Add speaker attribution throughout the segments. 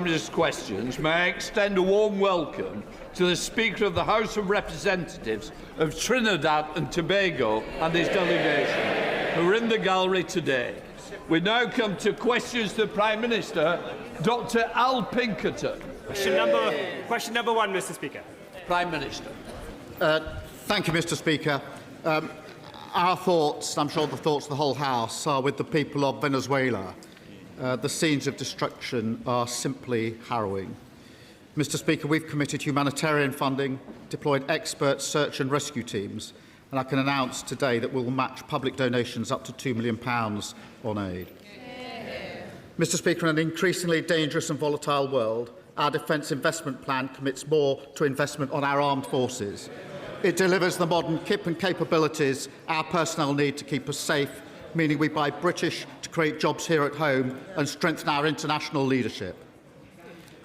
Speaker 1: Minister's questions, may I extend a warm welcome to the Speaker of the House of Representatives of Trinidad and Tobago and his delegation, who are in the gallery today. We now come to questions to the Prime Minister. Dr Al Pinkerton.
Speaker 2: Question number one, Mr. Speaker.
Speaker 1: Prime Minister.
Speaker 3: Thank you, Mr. Speaker. Our thoughts, I'm sure the thoughts of the whole House, are with the people of Venezuela. The scenes of destruction are simply harrowing. Mr. Speaker, we've committed humanitarian funding, deployed expert search and rescue teams, and I can announce today that we will match public donations up to £2 million on aid. Mr. Speaker, in an increasingly dangerous and volatile world, our defence investment plan commits more to investment on our armed forces. It delivers the modern kit and capabilities our personnel need to keep us safe, meaning we buy British to create jobs here at home and strengthen our international leadership.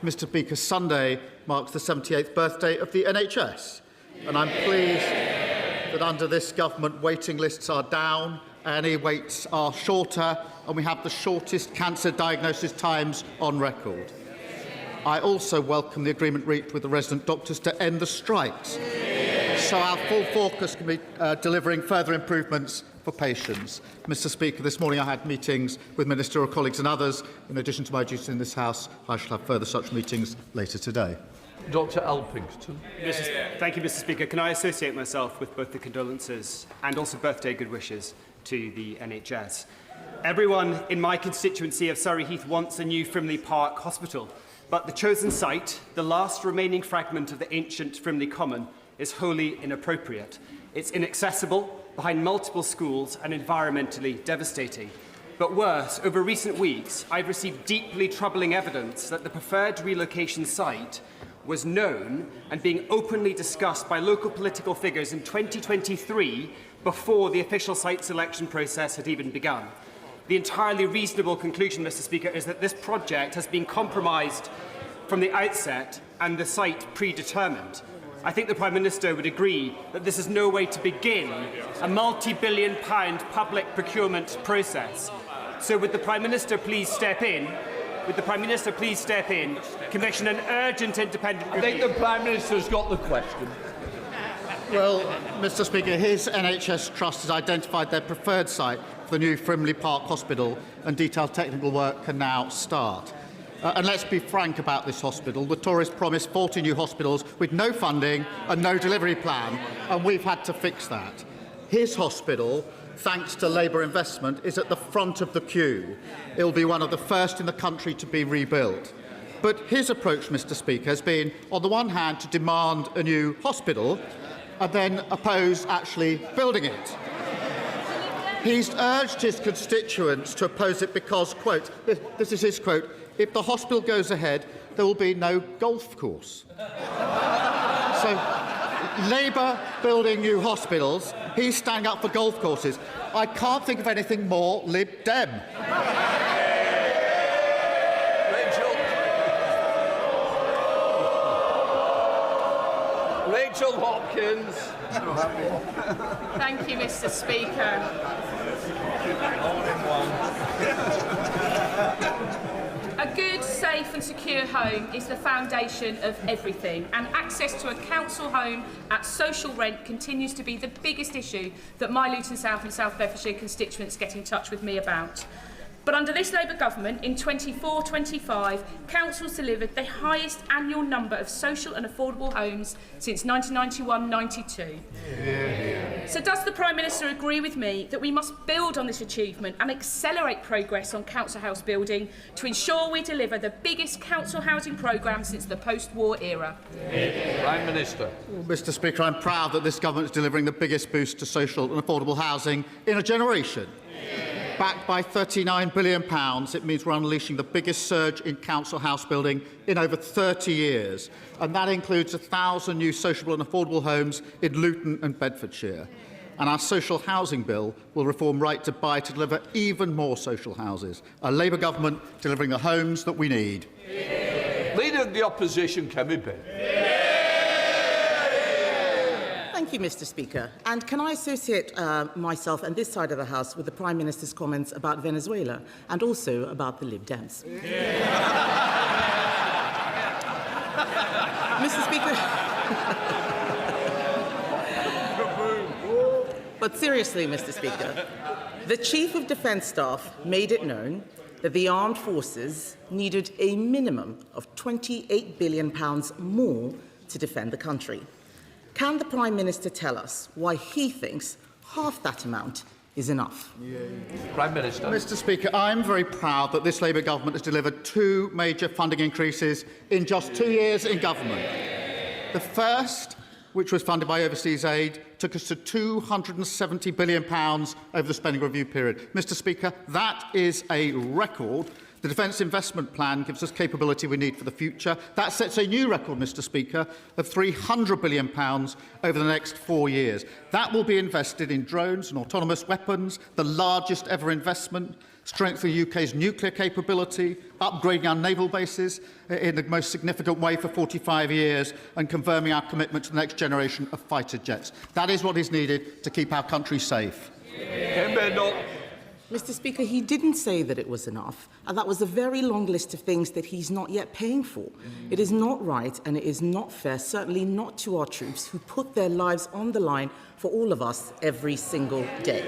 Speaker 3: Mr. Speaker, Sunday marks the 78th birthday of the NHS, and I'm pleased that under this government waiting lists are down, A&E waits are shorter, and we have the shortest cancer diagnosis times on record. I also welcome the agreement reached with the resident doctors to end the strikes, so our full focus can be delivering further improvements for patients. Mr. Speaker, this morning I had meetings with ministerial colleagues and others. In addition to my duties in this House, I shall have further such meetings later today.
Speaker 1: Dr Al Pinkerton.
Speaker 2: Thank you, Mr. Speaker. Can I associate myself with both the condolences and also birthday good wishes to the NHS? Everyone in my constituency of Surrey Heath wants a new Frimley Park hospital, but the chosen site, the last remaining fragment of the ancient Frimley Common, is wholly inappropriate. It's inaccessible, behind multiple schools, and environmentally devastating. But worse, over recent weeks, I've received deeply troubling evidence that the preferred relocation site was known and being openly discussed by local political figures in 2023 before the official site selection process had even begun. The entirely reasonable conclusion, Mr. Speaker, is that this project has been compromised from the outset and the site predetermined. I think the Prime Minister would agree that this is no way to begin a multi-billion-pound public procurement process. So would the Prime Minister please step in? Would the Prime Minister please step in, commission an urgent independent review?
Speaker 1: I think the Prime Minister's got the question.
Speaker 3: Well, Mr. Speaker, his NHS Trust has identified their preferred site for the new Frimley Park Hospital, and detailed technical work can now start. And let's be frank about this hospital. The Tories promised 40 new hospitals with no funding and no delivery plan, and we've had to fix that. His hospital, thanks to Labour investment, is at the front of the queue. It will be one of the first in the country to be rebuilt. But his approach, Mr. Speaker, has been, on the one hand, to demand a new hospital and then oppose actually building it. He's urged his constituents to oppose it because, quote, this is his quote, "If the hospital goes ahead, there will be no golf course." So, Labour building new hospitals, he's standing up for golf courses. I can't think of anything more Lib Dem.
Speaker 1: Rachel Hopkins.
Speaker 4: Thank you, Mr. Speaker. A good, safe and secure home is the foundation of everything, and access to a council home at social rent continues to be the biggest issue that my Luton South and South Bedfordshire constituents get in touch with me about. But under this Labour government, in 24-25, councils delivered the highest annual number of social and affordable homes since 1991-92. So does the Prime Minister agree with me that we must build on this achievement and accelerate progress on council house building to ensure we deliver the biggest council housing programme since the post-war era?
Speaker 1: Prime Minister.
Speaker 3: Well, Mr. Speaker, I'm proud that this government is delivering the biggest boost to social and affordable housing in a generation. Backed by £39 billion, it means we're unleashing the biggest surge in council house building in over 30 years, and that includes 1,000 new social and affordable homes in Luton and Bedfordshire. And our social housing bill will reform right to buy to deliver even more social houses. A Labour government delivering the homes that we need.
Speaker 1: Leader of the Opposition, Kemi Bin.
Speaker 5: Thank you, Mr. Speaker. And can I associate myself and this side of the House with the Prime Minister's comments about Venezuela and also about the Lib Dems? Mr. Speaker. But seriously, Mr. Speaker, the Chief of Defence Staff made it known that the armed forces needed a minimum of £28 billion more to defend the country. Can the Prime Minister tell us why he thinks half that amount is enough?
Speaker 1: Prime Minister.
Speaker 3: Mr. Speaker, I'm very proud that this Labour government has delivered 2 major funding increases in just 2 years in government. The first, which was funded by overseas aid, took us to £270 billion over the spending review period. Mr. Speaker, that is a record. The Defence Investment Plan gives us capability we need for the future. That sets a new record, Mr. Speaker, of £300 billion over the next 4 years. That will be invested in drones and autonomous weapons, the largest ever investment, strengthening the UK's nuclear capability, upgrading our naval bases in the most significant way for 45 years, and confirming our commitment to the next generation of fighter jets. That is what is needed to keep our country safe.
Speaker 5: Mr. Speaker, he didn't say that it was enough, and that was a very long list of things that he's not yet paying for. It is not right and it is not fair, certainly not to our troops who put their lives on the line for all of us every single day.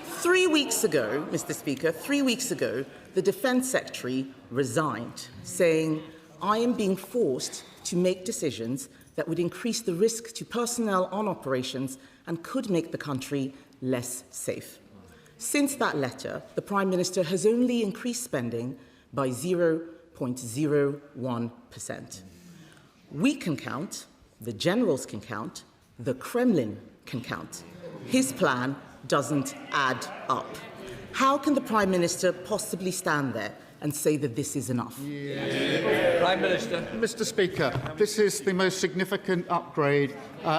Speaker 5: 3 weeks ago, Mr. Speaker, 3 weeks ago, the Defence Secretary resigned, saying, "I am being forced to make decisions that would increase the risk to personnel on operations and could make the country less safe." Since that letter, the Prime Minister has only increased spending by 0.01%. We can count, the generals can count, the Kremlin can count. His plan doesn't add up. How can the Prime Minister possibly stand there and say that this is enough?
Speaker 1: Prime Minister.
Speaker 3: Mr. Speaker, this is the most significant upgrade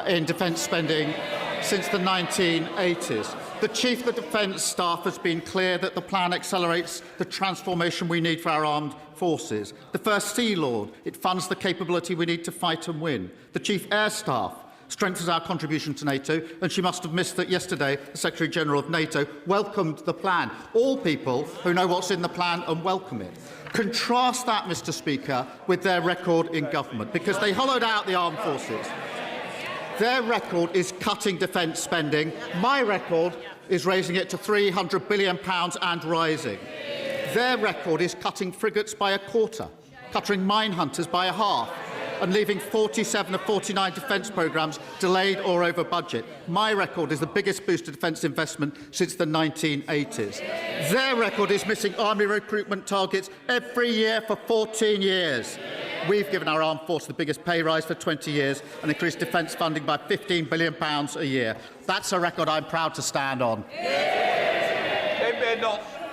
Speaker 3: in defence spending since the 1980s. The Chief of the Defence Staff has been clear that the plan accelerates the transformation we need for our armed forces. The First Sea Lord, it funds the capability we need to fight and win. The Chief Air Staff strengthens our contribution to NATO, and she must have missed that yesterday the Secretary-General of NATO welcomed the plan. All people who know what's in the plan and welcome it. Contrast that, Mr. Speaker, with their record in government, because they hollowed out the armed forces. Their record is cutting defence spending. My record is raising it to £300 billion and rising. Their record is cutting frigates by a quarter, cutting mine hunters by a half, and leaving 47 of 49 defence programmes delayed or over budget. My record is the biggest boost to defence investment since the 1980s. Their record is missing army recruitment targets every year for 14 years. We've given our armed force the biggest pay rise for 20 years and increased defence funding by £15 billion a year. That's a record I'm proud to stand on.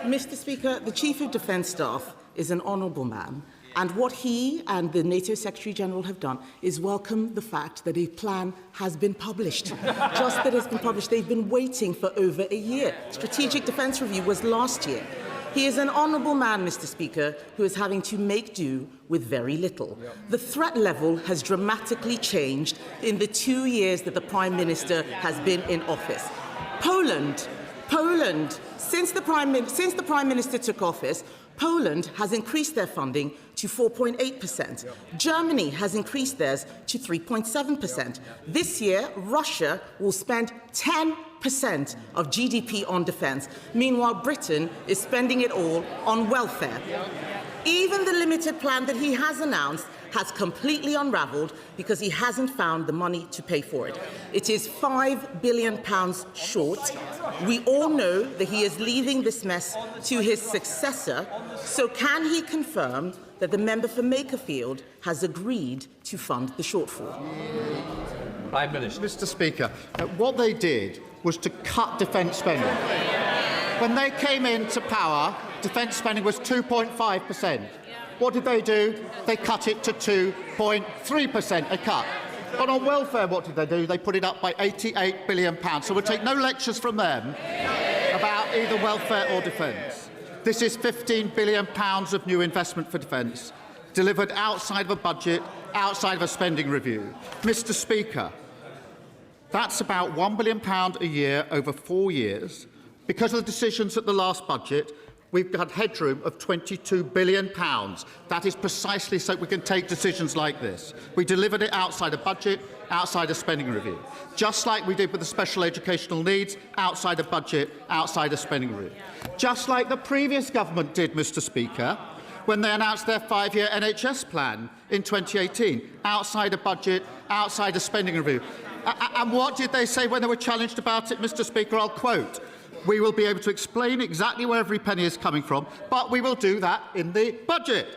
Speaker 5: Mr. Speaker, the Chief of Defence Staff is an honourable man, and what he and the NATO Secretary-General have done is welcome the fact that a plan has been published. Just that it's been published. They've been waiting for over a year. Strategic Defence Review was last year. He is an honourable man, Mr. Speaker, who is having to make do with very little. The threat level has dramatically changed in the 2 years that the Prime Minister has been in office. Poland, since the Prime Minister took office, Poland has increased their funding to 4.8%. Germany has increased theirs to 3.7%. This year, Russia will spend 10% of GDP on defence. Meanwhile, Britain is spending it all on welfare. Even the limited plan that he has announced has completely unravelled because he hasn't found the money to pay for it. It is £5 billion short. We all know that he is leaving this mess to his successor. So can he confirm that the member for Makerfield has agreed to fund the shortfall?
Speaker 1: Prime Minister.
Speaker 3: Mr. Speaker, what they did was to cut defence spending. When they came into power, defence spending was 2.5%. What did they do? They cut it to 2.3%, a cut. But on welfare, what did they do? They put it up by £88 billion. So we'll take no lectures from them about either welfare or defence. This is £15 billion of new investment for defence, delivered outside of a budget, outside of a spending review. Mr. Speaker, that's about £1 billion a year over 4 years. Because of the decisions at the last budget, we've got headroom of £22 billion. That is precisely so we can take decisions like this. We delivered it outside a budget, outside a spending review. Just like we did with the special educational needs, outside a budget, outside a spending review. Just like the previous government did, Mr. Speaker, when they announced their 5-year NHS plan in 2018, outside a budget, outside a spending review. And what did they say when they were challenged about it, Mr. Speaker? I'll quote. We will be able to explain exactly where every penny is coming from, but we will do that in the budget.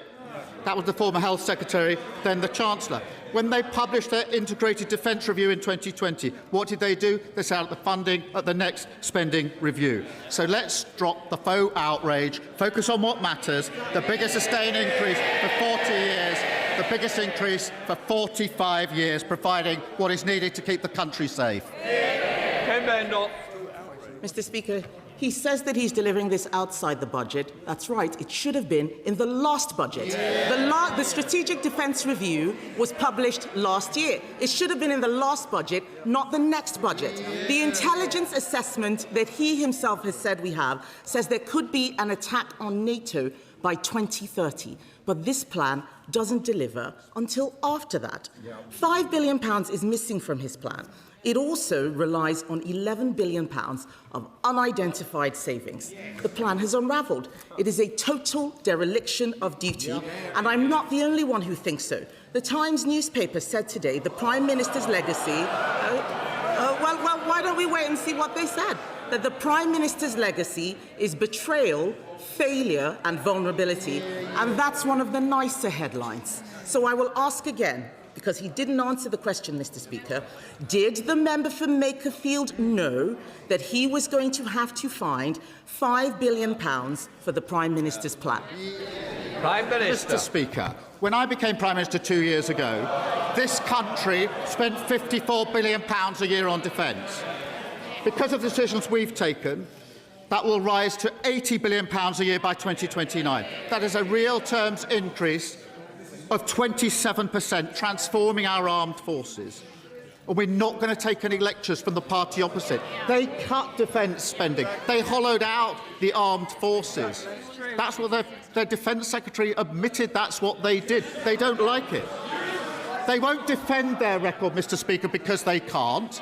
Speaker 3: That was the former Health Secretary, then the Chancellor. When they published their Integrated Defence Review in 2020, what did they do? They set out the funding at the next spending review. So let's drop the faux outrage, focus on what matters, the biggest sustained increase for 40 years, the biggest increase for 45 years, providing what is needed to keep the country safe.
Speaker 5: Mr. Speaker, he says that he's delivering this outside the budget. That's right, it should have been in the last budget. The Strategic Defence Review was published last year. It should have been in the last budget, not the next budget. The intelligence assessment that he himself has said we have says there could be an attack on NATO by 2030. But this plan doesn't deliver until after that. £5 billion is missing from his plan. It also relies on £11 billion of unidentified savings. The plan has unravelled. It is a total dereliction of duty, and I'm not the only one who thinks so. The Times newspaper said today the Prime Minister's legacy... well, why don't we wait and see what they said? That the Prime Minister's legacy is betrayal, failure and vulnerability, and that's one of the nicer headlines. So I will ask again, because he didn't answer the question, Mr. Speaker, did the member for Makerfield know that he was going to have to find £5 billion for the Prime Minister's plan?
Speaker 1: Prime Minister.
Speaker 3: Mr. Speaker, when I became Prime Minister 2 years ago, this country spent £54 billion a year on defence. Because of the decisions we've taken, that will rise to £80 billion a year by 2029. That is a real terms increase of 27%, transforming our armed forces. And we're not going to take any lectures from the party opposite. They cut defence spending. They hollowed out the armed forces. That's what their Defence Secretary admitted that's what they did. They don't like it. They won't defend their record, Mr. Speaker, because they can't.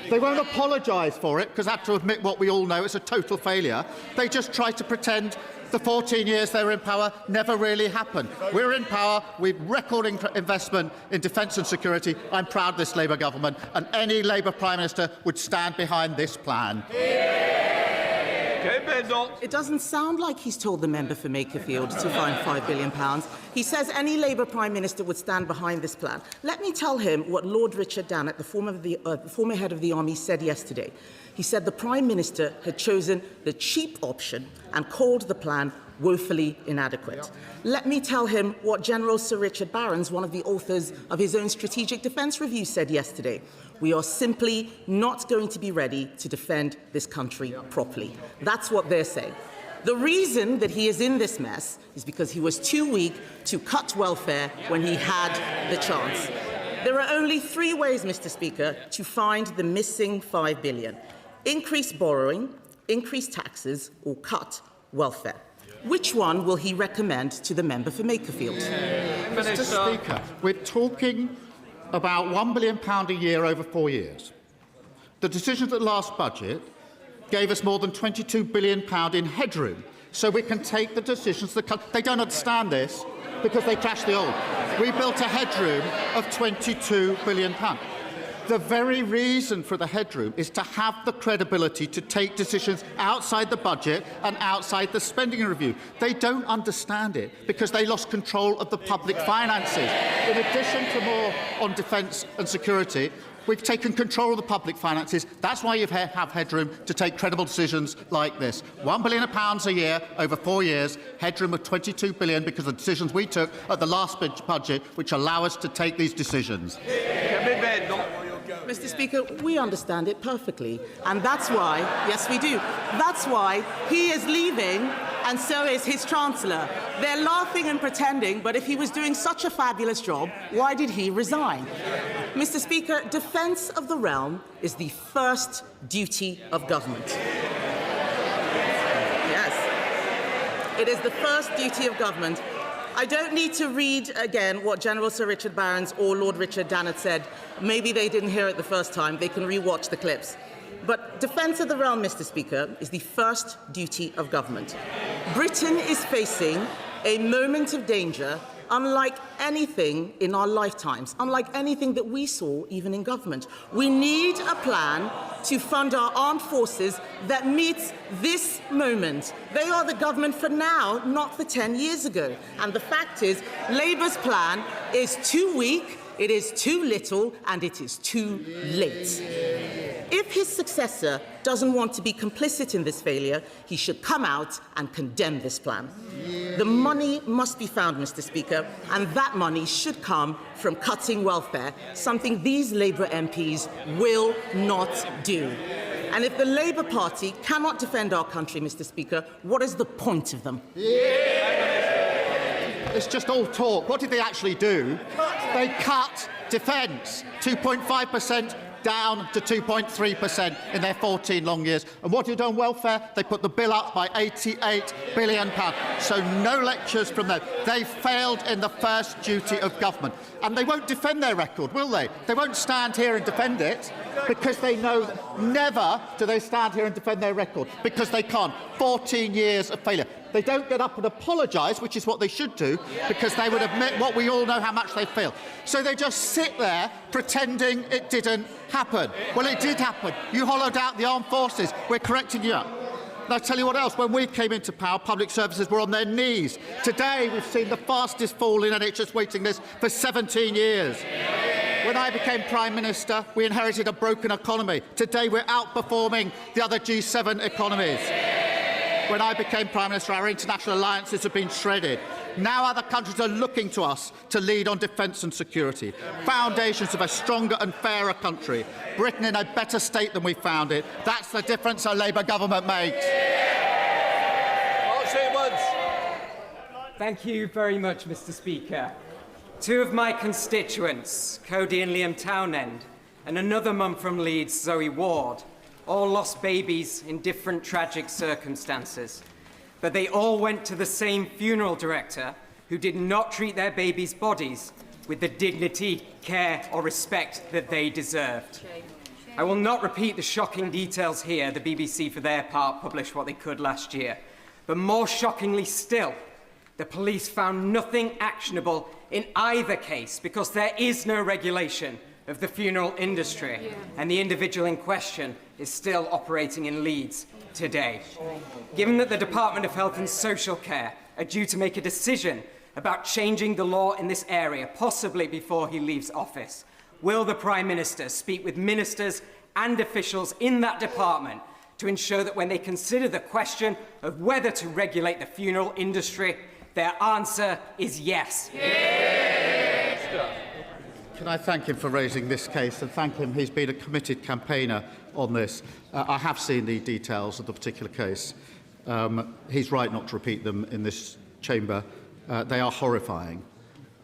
Speaker 3: They won't apologise for it, because they have to admit what we all know, it's a total failure. They just try to pretend the 14 years they were in power never really happened. We're in power, we've record investment in defence and security. I'm proud of this Labour government, and any Labour Prime Minister would stand behind this plan.
Speaker 5: It doesn't sound like he's told the member for Makerfield to find £5 billion. He says any Labour Prime Minister would stand behind this plan. Let me tell him what Lord Richard Dannett, the former head of the Army, said yesterday. He said the Prime Minister had chosen the cheap option and called the plan woefully inadequate. Let me tell him what General Sir Richard Barrons, one of the authors of his own Strategic Defence Review, said yesterday. We are simply not going to be ready to defend this country properly. That's what they're saying. The reason that he is in this mess is because he was too weak to cut welfare when he had the chance. There are only 3 ways, Mr. Speaker, to find the missing £5 billion. Increase borrowing, increase taxes, or cut welfare. Which one will he recommend to the member for Makerfield?
Speaker 3: Mr. Speaker, we're talking about £1 billion a year over 4 years. The decisions at the last budget gave us more than £22 billion in headroom, so we can take the decisions that they don't understand this because they crashed the old. We built a headroom of £22 billion. The very reason for the headroom is to have the credibility to take decisions outside the budget and outside the spending review. They don't understand it because they lost control of the public finances. In addition to more on defence and security, we've taken control of the public finances. That's why you have headroom to take credible decisions like this. £1 billion a year over 4 years, headroom of £22 billion because of the decisions we took at the last budget, which allow us to take these decisions.
Speaker 5: Mr. Speaker, we understand it perfectly, and that's why, yes we do, that's why he is leaving and so is his Chancellor. They're laughing and pretending, but if he was doing such a fabulous job, why did he resign? Mr. Speaker, defence of the realm is the first duty of government. Yes. It is the first duty of government. I don't need to read again what General Sir Richard Barrons or Lord Richard Dannett said. Maybe they didn't hear it the first time. They can re-watch the clips. But defence of the realm, Mr. Speaker, is the first duty of government. Britain is facing a moment of danger unlike anything in our lifetimes, unlike anything that we saw even in government. We need a plan to fund our armed forces that meets this moment. They are the government for now, not for 10 years ago. And the fact is, Labour's plan is too weak, it is too little, and it is too late. If his successor doesn't want to be complicit in this failure, he should come out and condemn this plan. The money must be found, Mr. Speaker, and that money should come from cutting welfare, something these Labour MPs will not do. And if the Labour Party cannot defend our country, Mr. Speaker, what is the point of them?
Speaker 3: It's just all talk. What did they actually do? They cut defence 2.5% down to 2.3% in their 14 long years. And what did on welfare? They put the bill up by £88 billion. So no lectures from them. They failed in the first duty of government. And they won't defend their record, will they? They won't stand here and defend it because they know never do they stand here and defend their record because they can't. 14 years of failure. They don't get up and apologise, which is what they should do, because they would admit what we all know how much they feel. So they just sit there pretending it didn't happen. Well, it did happen. You hollowed out the armed forces. We're correcting you. And I'll tell you what else. When we came into power, public services were on their knees. Today, we've seen the fastest fall in NHS waiting lists for 17 years. When I became Prime Minister, we inherited a broken economy. Today, we're outperforming the other G7 economies. When I became Prime Minister, our international alliances have been shredded. Now other countries are looking to us to lead on defence and security. Foundations of a stronger and fairer country. Britain in a better state than we found it. That's the difference a Labour government makes.
Speaker 6: Thank you very much, Mr. Speaker. Two of my constituents, Cody and Liam Townend, and another mum from Leeds, Zoe Ward, all lost babies in different tragic circumstances. But they all went to the same funeral director who did not treat their babies' bodies with the dignity, care or respect that they deserved. I will not repeat the shocking details here. The BBC, for their part, published what they could last year. But more shockingly still, the police found nothing actionable in either case because there is no regulation of the funeral industry, and the individual in question is still operating in Leeds today. Given that the Department of Health and Social Care are due to make a decision about changing the law in this area, possibly before he leaves office, will the Prime Minister speak with ministers and officials in that department to ensure that when they consider the question of whether to regulate the funeral industry, their answer is yes?
Speaker 3: Can I thank him for raising this case and thank him? He's been a committed campaigner on this. I have seen the details of the particular case. He's right not to repeat them in this chamber. They are horrifying.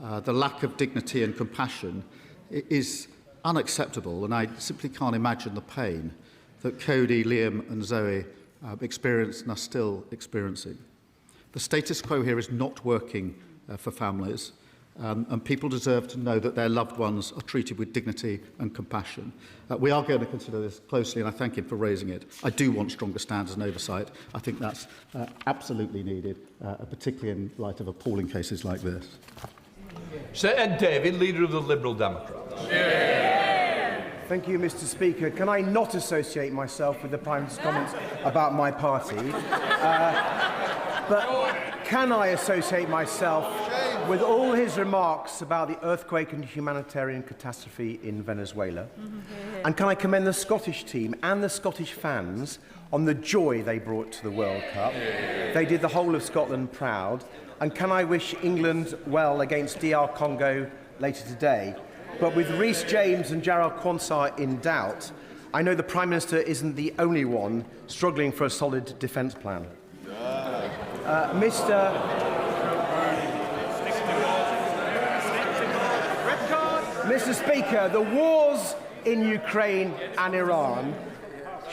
Speaker 3: The lack of dignity and compassion is unacceptable, and I simply can't imagine the pain that Cody, Liam and Zoe experienced and are still experiencing. The status quo here is not working for families. And people deserve to know that their loved ones are treated with dignity and compassion. We are going to consider this closely, and I thank him for raising it. I do want stronger standards and oversight. I think that's absolutely needed, particularly in light of appalling cases like this.
Speaker 1: Sir Ed Davey, Leader of the Liberal Democrats.
Speaker 7: Thank you, Mr. Speaker. Can I not associate myself with the Prime Minister's comments about my party? But can I associate myself with all his remarks about the earthquake and humanitarian catastrophe in Venezuela? And can I commend the Scottish team and the Scottish fans on the joy they brought to the World Cup? They did the whole of Scotland proud. And can I wish England well against DR Congo later today? But with Rhys James and Gerald Quansah in doubt, I know the Prime Minister isn't the only one struggling for a solid defence plan. Mr. Speaker, the wars in Ukraine and Iran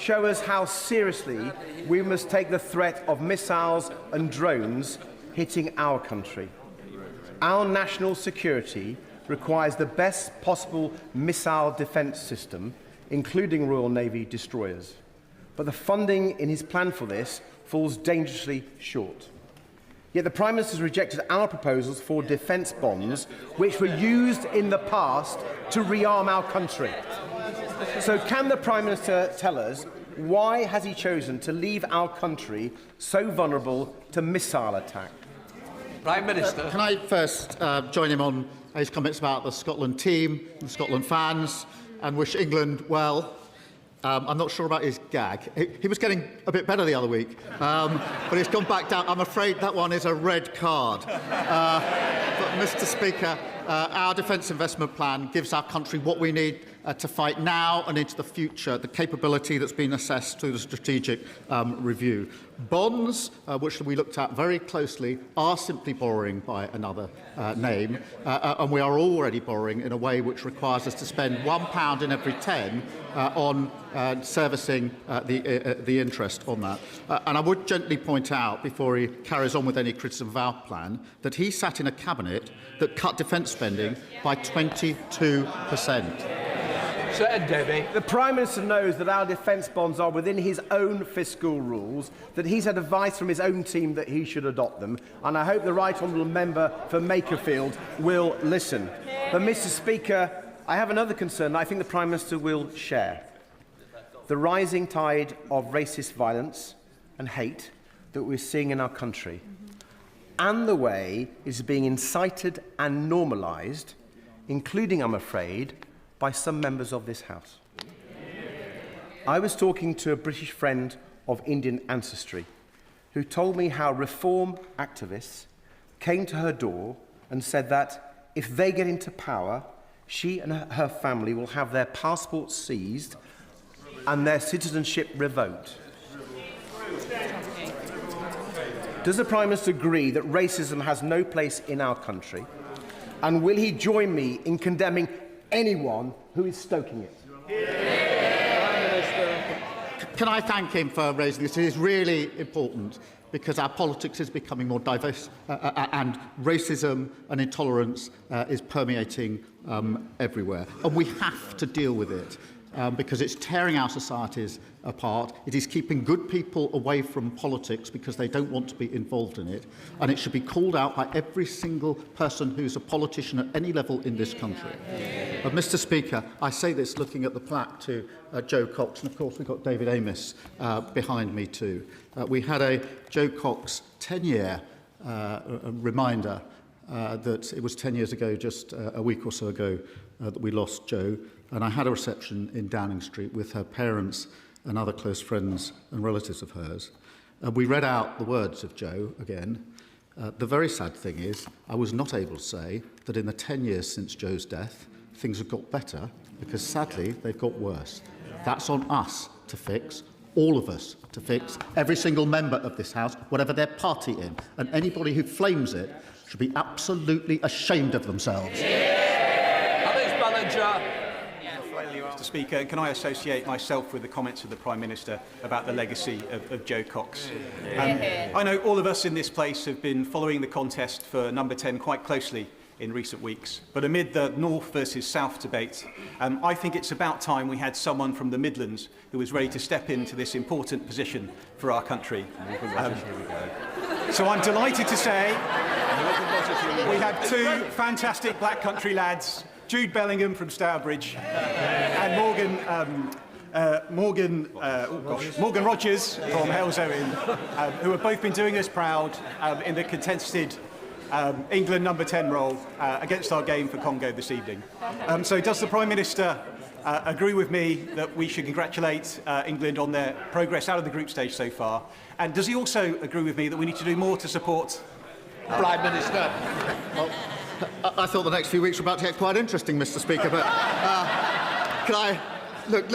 Speaker 7: show us how seriously we must take the threat of missiles and drones hitting our country. Our national security requires the best possible missile defence system, including Royal Navy destroyers. But the funding in his plan for this falls dangerously short. Yet the Prime Minister has rejected our proposals for defence bonds, which were used in the past to rearm our country. So can the Prime Minister tell us why has he chosen to leave our country so vulnerable to missile attack?
Speaker 1: Prime Minister.
Speaker 3: Can I first join him on his comments about the Scotland team, the Scotland fans, and wish England well? I'm not sure about his gag. He was getting a bit better the other week, but he's gone back down. I'm afraid that one is a red card. But, Mr. Speaker, our defence investment plan gives our country what we need to fight now and into the future, the capability that's been assessed through the strategic review. Bonds, which we looked at very closely, are simply borrowing by another name, and we are already borrowing in a way which requires us to spend £1 in every 10 on servicing the interest on that. And I would gently point out, before he carries on with any criticism of our plan, that he sat in a cabinet that cut defence spending by 22%.
Speaker 7: The Prime Minister knows that our defence bonds are within his own fiscal rules, that he's had advice from his own team that he should adopt them, and I hope the Right Honourable Member for Makerfield will listen. But, Mr. Speaker, I have another concern that I think the Prime Minister will share. The rising tide of racist violence and hate that we're seeing in our country, and the way it's being incited and normalised, including, I'm afraid, by some members of this House. I was talking to a British friend of Indian ancestry who told me how reform activists came to her door and said that if they get into power, she and her family will have their passports seized and their citizenship revoked. Does the Prime Minister agree that racism has no place in our country? And will he join me in condemning anyone who is stoking it?
Speaker 3: Can I thank him for raising this? It is really important because our politics is becoming more diverse and racism and intolerance is permeating everywhere. And we have to deal with it because it's tearing our societies apart. It is keeping good people away from politics because they don't want to be involved in it. And it should be called out by every single person who's a politician at any level in this country. Mr. Speaker, I say this looking at the plaque to Joe Cox, and of course we've got David Amos behind me too. We had a Joe Cox 10-year reminder that it was 10 years ago, just a week or so ago, that we lost Joe. And I had a reception in Downing Street with her parents and other close friends and relatives of hers. We read out the words of Joe again. The very sad thing is, I was not able to say that in the 10 years since Joe's death, things have got better, because sadly, they've got worse. That's on us to fix, all of us to fix, every single member of this House, whatever their party in. And anybody who flames it should be absolutely ashamed of themselves.
Speaker 8: Mr. Speaker, can I associate myself with the comments of the Prime Minister about the legacy of Joe Cox? I know all of us in this place have been following the contest for number 10 quite closely in recent weeks, but amid the North versus South debate, I think it's about time we had someone from the Midlands who was ready to step into this important position for our country. So I'm delighted to say we have two fantastic Black Country lads, Jude Bellingham from Stourbridge and Morgan Rogers from Halesowen, who have both been doing us proud in the contested England number 10 role against our game for Congo this evening. So does the Prime Minister agree with me that we should congratulate England on their progress out of the group stage so far? And does he also agree with me that we need to do more to support
Speaker 1: Prime Minister?
Speaker 3: Well, I thought the next few weeks were about to get quite interesting, Mr. Speaker, but can I... Look,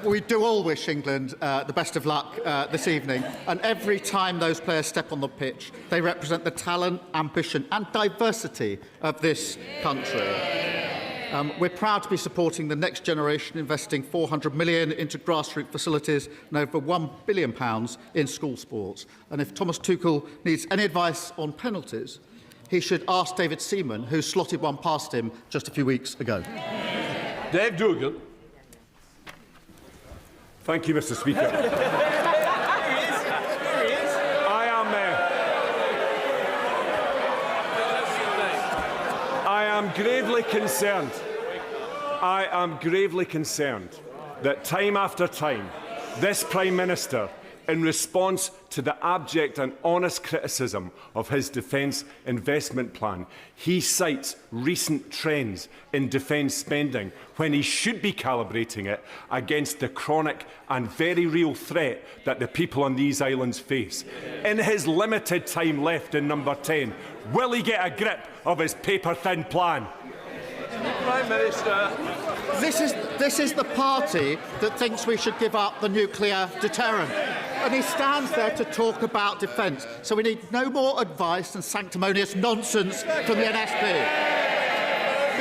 Speaker 3: we do all wish England the best of luck this evening, and every time those players step on the pitch, they represent the talent, ambition and diversity of this country. We're proud to be supporting the next generation, investing £400 million into grassroots facilities and over £1 billion in school sports. And if Thomas Tuchel needs any advice on penalties, he should ask David Seaman, who slotted one past him just a few weeks ago.
Speaker 1: Dave Dugan.
Speaker 9: Thank you, Mr. Speaker. I am gravely concerned. I am gravely concerned that time after time, this Prime Minister, in response to the abject and honest criticism of his defence investment plan, he cites recent trends in defence spending when he should be calibrating it against the chronic and very real threat that the people on these islands face. In his limited time left in number 10, will he get a grip of his paper-thin plan?
Speaker 1: Prime Minister.
Speaker 3: This is the party that thinks we should give up the nuclear deterrent. And he stands there to talk about defence. So we need no more advice and sanctimonious nonsense from the NSP.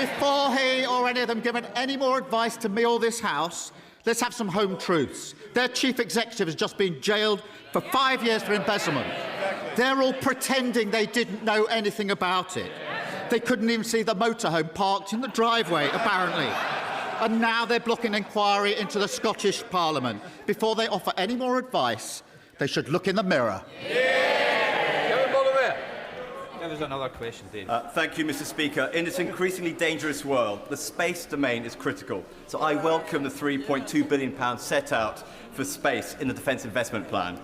Speaker 3: Before he or any of them give any more advice to me or this House, let's have some home truths. Their chief executive has just been jailed for 5 years for embezzlement. They're all pretending they didn't know anything about it. They couldn't even see the motorhome parked in the driveway, apparently. And now they're blocking inquiry into the Scottish Parliament. Before they offer any more advice, they should look in the mirror.
Speaker 10: There's another question, Dave.
Speaker 11: Thank you, Mr. Speaker. In this increasingly dangerous world, the space domain is critical. So I welcome the £3.2 billion set out for space in the Defence Investment Plan.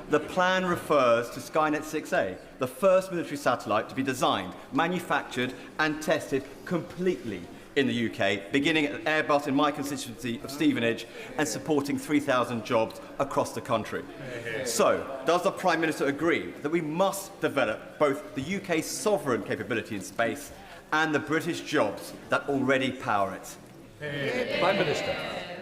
Speaker 11: The plan refers to Skynet 6A, the first military satellite to be designed, manufactured and tested completely in the UK, beginning at Airbus in my constituency of Stevenage and supporting 3,000 jobs across the country. So, does the Prime Minister agree that we must develop both the UK's sovereign capability in space and the British jobs that already power it?
Speaker 1: Prime Minister.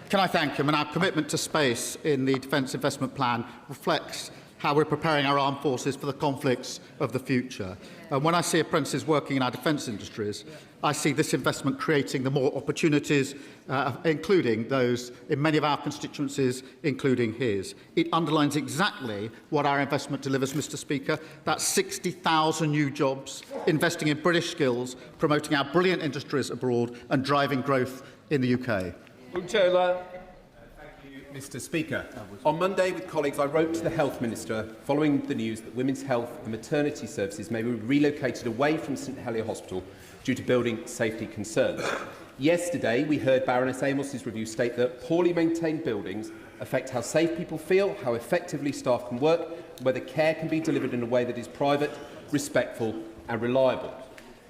Speaker 3: Can I thank him? And our commitment to space in the Defence Investment Plan reflects how we're preparing our armed forces for the conflicts of the future. And when I see apprentices working in our defence industries, I see this investment creating the more opportunities, including those in many of our constituencies, including his. It underlines exactly what our investment delivers, Mr. Speaker. That's 60,000 new jobs, investing in British skills, promoting our brilliant industries abroad and driving growth in the UK.
Speaker 1: Taylor.
Speaker 12: Mr. Speaker, on Monday with colleagues I wrote to the Health Minister following the news that women's health and maternity services may be relocated away from St Helier Hospital due to building safety concerns. Yesterday we heard Baroness Amos's review state that poorly maintained buildings affect how safe people feel, how effectively staff can work, and whether care can be delivered in a way that is private, respectful and reliable.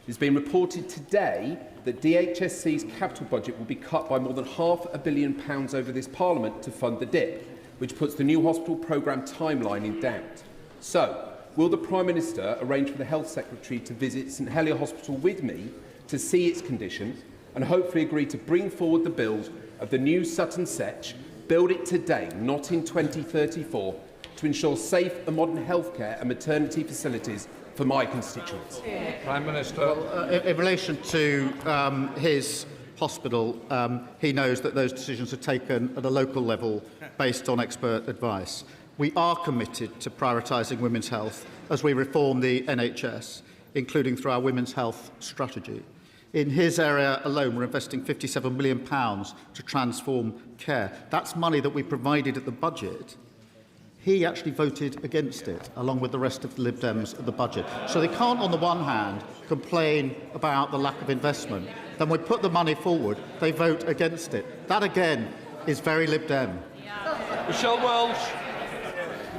Speaker 12: It has been reported today that DHSC's capital budget will be cut by more than £500 million over this Parliament to fund the DIP, which puts the new hospital programme timeline in doubt. So, will the Prime Minister arrange for the Health Secretary to visit St Helier Hospital with me to see its condition and hopefully agree to bring forward the build of the new Sutton Sech, build it today, not in 2034, to ensure safe and modern healthcare and maternity facilities for my constituents?
Speaker 1: Prime Minister.
Speaker 3: Well, in relation to his hospital, he knows that those decisions are taken at a local level based on expert advice. We are committed to prioritising women's health as we reform the NHS, including through our women's health strategy. In his area alone, we're investing £57 million to transform care. That's money that we provided at the budget. He actually voted against it, along with the rest of the Lib Dems at the budget. So they can't, on the one hand, complain about the lack of investment. Then we put the money forward, they vote against it. That, again, is very Lib Dem.
Speaker 1: Michelle Welsh.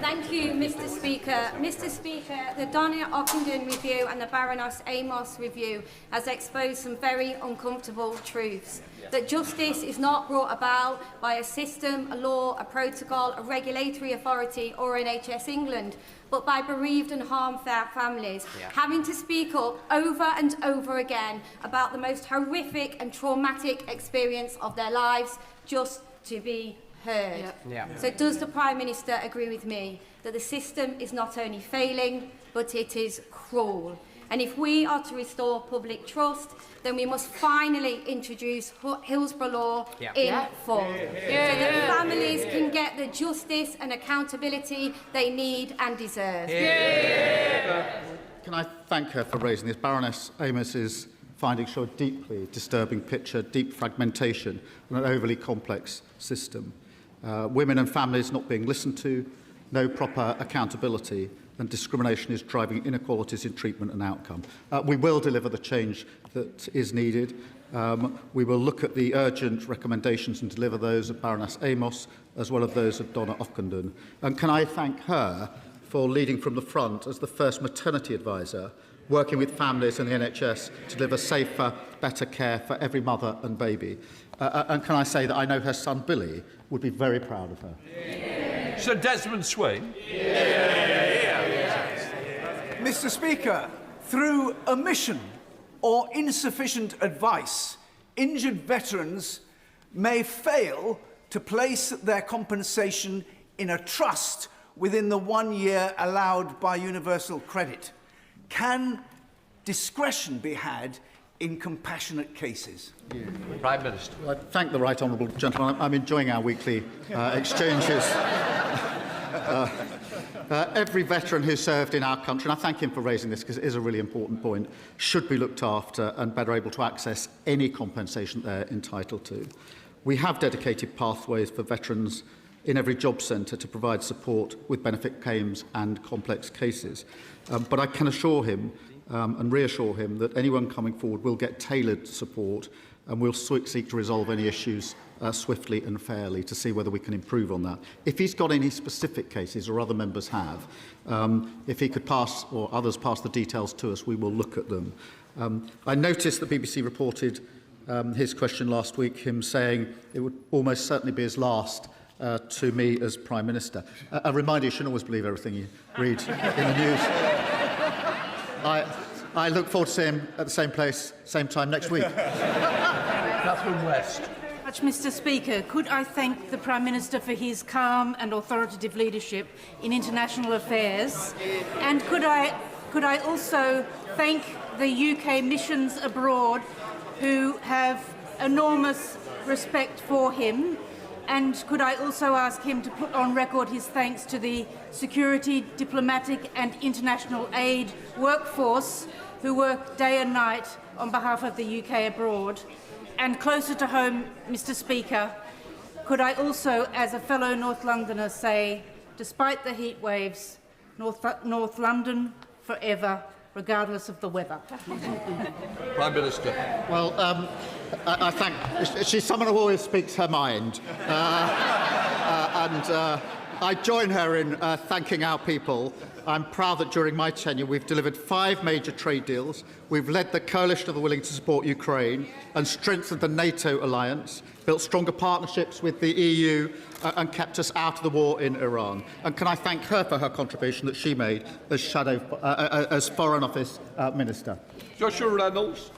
Speaker 13: Thank you, Mr. Speaker. Mr. Speaker, the Donna Ockenden review and the Baroness Amos review has exposed some very uncomfortable truths. That justice is not brought about by a system, a law, a protocol, a regulatory authority or NHS England, but by bereaved and harmed families, having to speak up over and over again about the most horrific and traumatic experience of their lives just to be heard. So does the Prime Minister agree with me that the system is not only failing, but it is cruel? And if we are to restore public trust, then we must finally introduce Hillsborough law in full, so that families can get the justice and accountability they need and deserve.
Speaker 3: Can I thank her for raising this? Baroness Amos's findings show a deeply disturbing picture, deep fragmentation and an overly complex system. Women and families not being listened to, no proper accountability, and discrimination is driving inequalities in treatment and outcome. We will deliver the change that is needed. We will look at the urgent recommendations and deliver those of Baroness Amos as well as those of Donna Ockenden. And can I thank her for leading from the front as the first maternity advisor, working with families and the NHS to deliver safer, better care for every mother and baby. And can I say that I know her son Billy would be very proud of her.
Speaker 1: Sir Desmond Swing.
Speaker 14: Mr. Speaker, through omission or insufficient advice, injured veterans may fail to place their compensation in a trust within the 1 year allowed by universal credit. Can discretion be had in compassionate cases?
Speaker 1: Prime Minister.
Speaker 3: Well, I thank the right honourable gentleman. I'm enjoying our weekly exchanges. Every veteran who served in our country, and I thank him for raising this because it is a really important point, should be looked after and better able to access any compensation they're entitled to. We have dedicated pathways for veterans in every job centre to provide support with benefit claims and complex cases. But I can assure him and reassure him that anyone coming forward will get tailored support and we'll seek to resolve any issues swiftly and fairly to see whether we can improve on that. If he's got any specific cases, or other members have, if he could pass, or others pass the details to us, we will look at them. I noticed that BBC reported his question last week, him saying it would almost certainly be his last to me as Prime Minister. A reminder, you shouldn't always believe everything you read in the news. I look forward to seeing him at the same place, same time next week.
Speaker 1: Catherine West.
Speaker 15: Mr. Speaker, could I thank the Prime Minister for his calm and authoritative leadership in international affairs, and could I also thank the UK missions abroad who have enormous respect for him. And could I also ask him to put on record his thanks to the security, diplomatic and international aid workforce who work day and night on behalf of the UK abroad. And closer to home, Mr. Speaker, could I also, as a fellow North Londoner, say, despite the heat waves, North London forever, regardless of the weather.
Speaker 1: Prime Minister.
Speaker 3: Well, I thank... She's someone who always speaks her mind. I join her in thanking our people. I'm proud that during my tenure we've delivered 5 major trade deals. We've led the coalition of the willing to support Ukraine and strengthened the NATO alliance, built stronger partnerships with the EU and kept us out of the war in Iran. And can I thank her for her contribution that she made as Foreign Office Minister.
Speaker 1: Joshua Reynolds.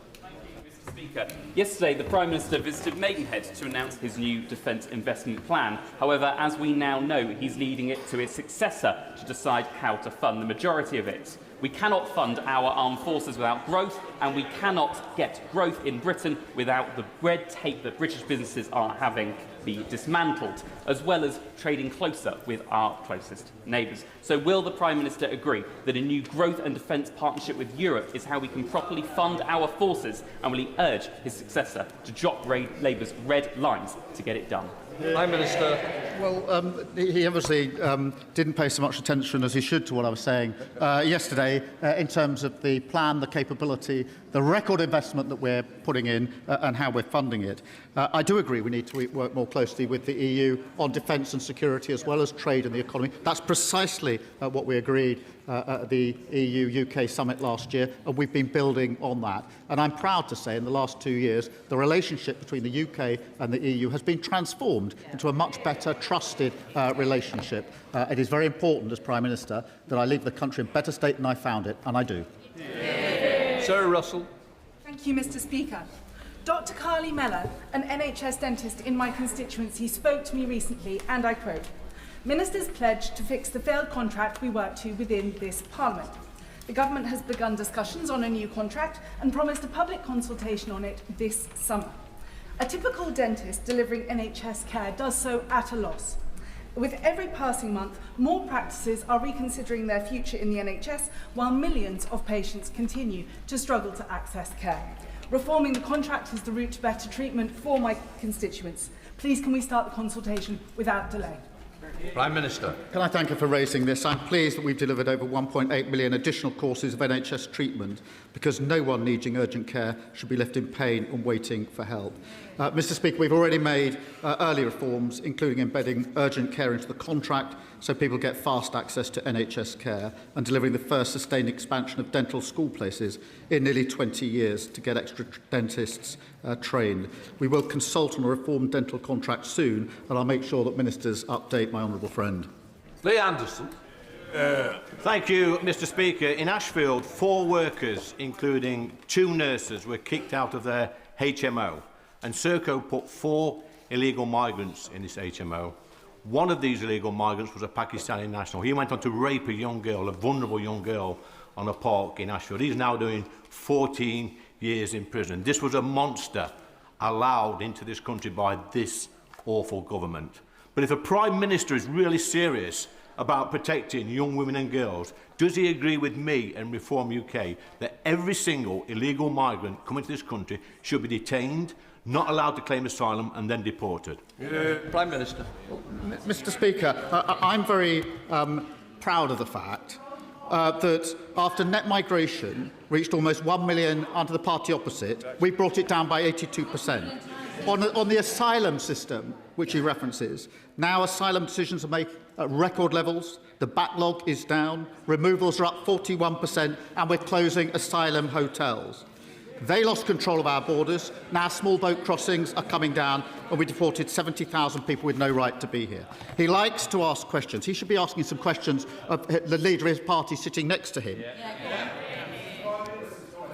Speaker 16: Speaker. Yesterday, the Prime Minister visited Maidenhead to announce his new defence investment plan. However, as we now know, he's leading it to his successor to decide how to fund the majority of it. We cannot fund our armed forces without growth, and we cannot get growth in Britain without the red tape that British businesses are having be dismantled, as well as trading closer with our closest neighbours. So will the Prime Minister agree that a new growth and defence partnership with Europe is how we can properly fund our forces, and will he urge his successor to drop Labour's red lines to get it done?
Speaker 1: Prime Minister.
Speaker 3: Well, he obviously didn't pay so much attention as he should to what I was saying yesterday in terms of the plan, the capability, the record investment that we're putting in and how we're funding it. I do agree we need to work more closely with the EU on defence and security as well as trade and the economy. That's precisely what we agreed at the EU-UK summit last year, and we've been building on that. And I'm proud to say in the last 2 years, the relationship between the UK and the EU has been transformed into a much better, trusted relationship. It is very important as Prime Minister that I leave the country in better state than I found it, and I do.
Speaker 1: Sarah Russell.
Speaker 17: Thank you, Mr. Speaker. Dr. Carly Mellor, an NHS dentist in my constituency, spoke to me recently, and I quote, "Ministers pledged to fix the failed contract we worked to within this Parliament. The Government has begun discussions on a new contract and promised a public consultation on it this summer. A typical dentist delivering NHS care does so at a loss. With every passing month, more practices are reconsidering their future in the NHS, while millions of patients continue to struggle to access care. Reforming the contract is the route to better treatment for my constituents. Please, can we start the consultation without delay?
Speaker 1: Prime Minister.
Speaker 3: Can I thank her for raising this? I'm pleased that we've delivered over 1.8 million additional courses of NHS treatment, because no one needing urgent care should be left in pain and waiting for help. Mr Speaker, we've already made early reforms, including embedding urgent care into the contract so people get fast access to NHS care, and delivering the first sustained expansion of dental school places in nearly 20 years to get extra dentists trained. We will consult on a reformed dental contract soon, and I'll make sure that ministers update my honourable friend.
Speaker 1: Lee Anderson.
Speaker 18: Thank you, Mr Speaker. In Ashfield, 4 workers, including 2 nurses, were kicked out of their HMO, and Serco put 4 illegal migrants in this HMO. One of these illegal migrants was a Pakistani national. He went on to rape a young girl, a vulnerable young girl, on a park in Ashfield. He's now doing 14 years in prison. This was a monster allowed into this country by this awful government. But if a Prime Minister is really serious about protecting young women and girls, does he agree with me and Reform UK that every single illegal migrant coming to this country should be detained, not allowed to claim asylum and then deported?
Speaker 1: Prime Minister.
Speaker 3: Mr Speaker, I'm very proud of the fact that after net migration reached almost 1 million under the party opposite, we brought it down by 82%. On the asylum system, which he references, now asylum decisions are made at record levels, the backlog is down, removals are up 41%, and we're closing asylum hotels. They lost control of our borders. Now small boat crossings are coming down, and we deported 70,000 people with no right to be here. He likes to ask questions. He should be asking some questions of the leader of his party sitting next to him.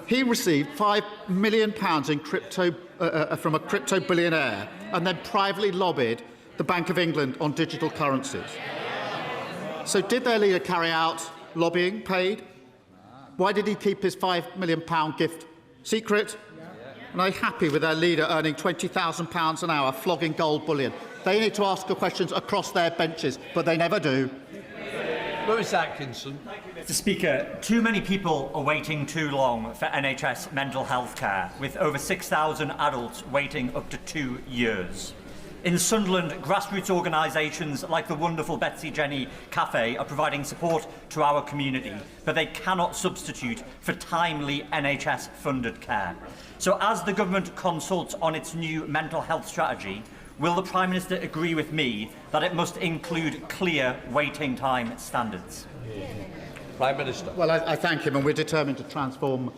Speaker 3: He received £5 million in crypto from a crypto billionaire, and then privately lobbied the Bank of England on digital currencies. So did their leader carry out lobbying paid? Why did he keep his £5 million gift secret? And are they happy with their leader earning £20,000 an hour flogging gold bullion? They need to ask the questions across their benches, but they never do.
Speaker 1: Lewis Atkinson.
Speaker 19: Mr Speaker, too many people are waiting too long for NHS mental health care, with over 6,000 adults waiting up to 2 years. In Sunderland, grassroots organisations like the wonderful Betsy Jenny Cafe are providing support to our community, but they cannot substitute for timely NHS-funded care. So as the government consults on its new mental health strategy, will the Prime Minister agree with me that it must include clear waiting time standards?
Speaker 1: Prime Minister.
Speaker 3: Well, I thank him, and we're determined to transform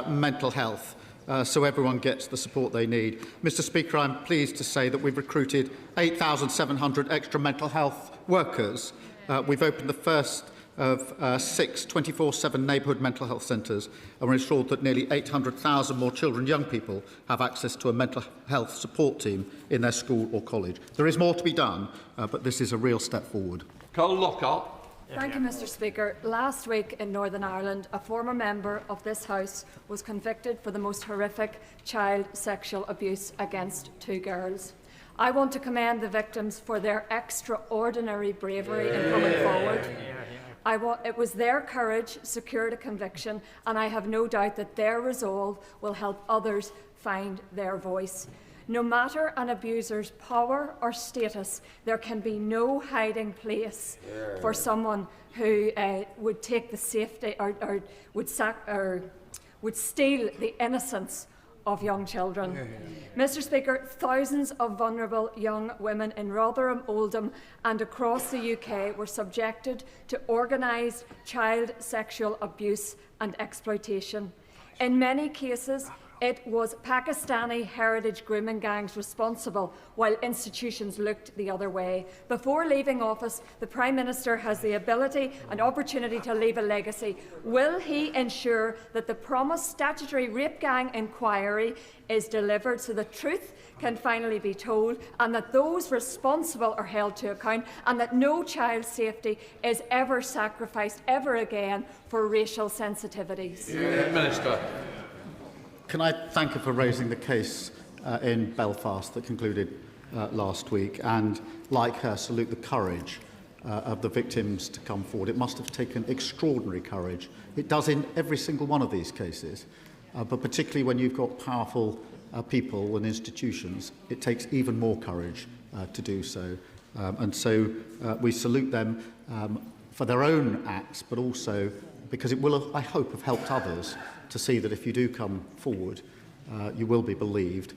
Speaker 3: mental health so everyone gets the support they need. Mr Speaker, I'm pleased to say that we've recruited 8,700 extra mental health workers. We've opened the first of 6 24/7 neighbourhood mental health centres, and we're ensured that nearly 800,000 more children and young people have access to a mental health support team in their school or college. There is more to be done, but this is a real step forward.
Speaker 1: Cole Lockhart.
Speaker 20: Thank you, Mr Speaker. Last week in Northern Ireland, a former member of this House was convicted for the most horrific child sexual abuse against 2 girls. I want to commend the victims for their extraordinary bravery in coming forward. It was their courage secured a conviction, and I have no doubt that their resolve will help others find their voice. No matter an abuser's power or status, there can be no hiding place for someone who would take the safety or would steal the innocence of young children. Mr Speaker, thousands of vulnerable young women in Rotherham, Oldham and across the UK were subjected to organised child sexual abuse and exploitation. In many cases, it was Pakistani heritage grooming gangs responsible, while institutions looked the other way. Before leaving office, the Prime Minister has the ability and opportunity to leave a legacy. Will he ensure that the promised statutory rape gang inquiry is delivered so the truth can finally be told, and that those responsible are held to account, and that no child's safety is ever sacrificed ever again for racial sensitivities?
Speaker 1: Minister.
Speaker 3: Can I thank her for raising the case in Belfast that concluded last week, and, like her, salute the courage of the victims to come forward. It must have taken extraordinary courage. It does in every single one of these cases, but particularly when you've got powerful people and institutions, it takes even more courage to do so. And so we salute them for their own acts, but also because it will, I hope, have helped others to see that if you do come forward, you will be believed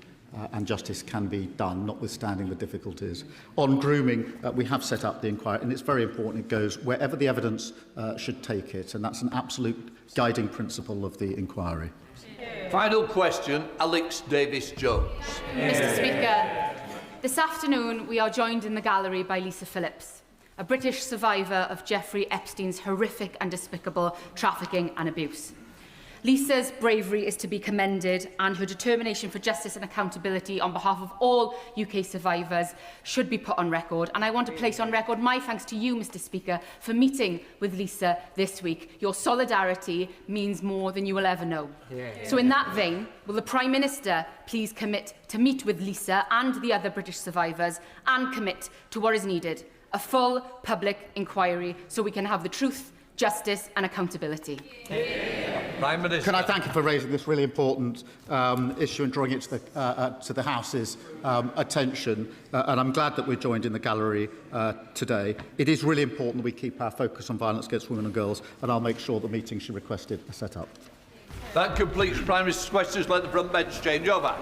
Speaker 3: and justice can be done, notwithstanding the difficulties. On grooming, we have set up the inquiry, and it's very important it goes wherever the evidence should take it, and that's an absolute guiding principle of the inquiry.
Speaker 1: Final question, Alex Davis-Jones.
Speaker 21: Mr. Speaker, this afternoon we are joined in the gallery by Lisa Phillips, a British survivor of Jeffrey Epstein's horrific and despicable trafficking and abuse. Lisa's bravery is to be commended, and her determination for justice and accountability on behalf of all UK survivors should be put on record. And I want to place on record my thanks to you, Mr. Speaker, for meeting with Lisa this week. Your solidarity means more than you will ever know. So in that vein, will the Prime Minister please commit to meet with Lisa and the other British survivors and commit to what is needed, a full public inquiry, so we can have the truth, justice and accountability.
Speaker 1: Prime Minister.
Speaker 3: Can I thank you for raising this really important issue and drawing it to the House's attention? And I'm glad that we're joined in the gallery today. It is really important that we keep our focus on violence against women and girls, and I'll make sure the meetings she requested are set up.
Speaker 1: That completes Prime Minister's questions. Let the front bench change over.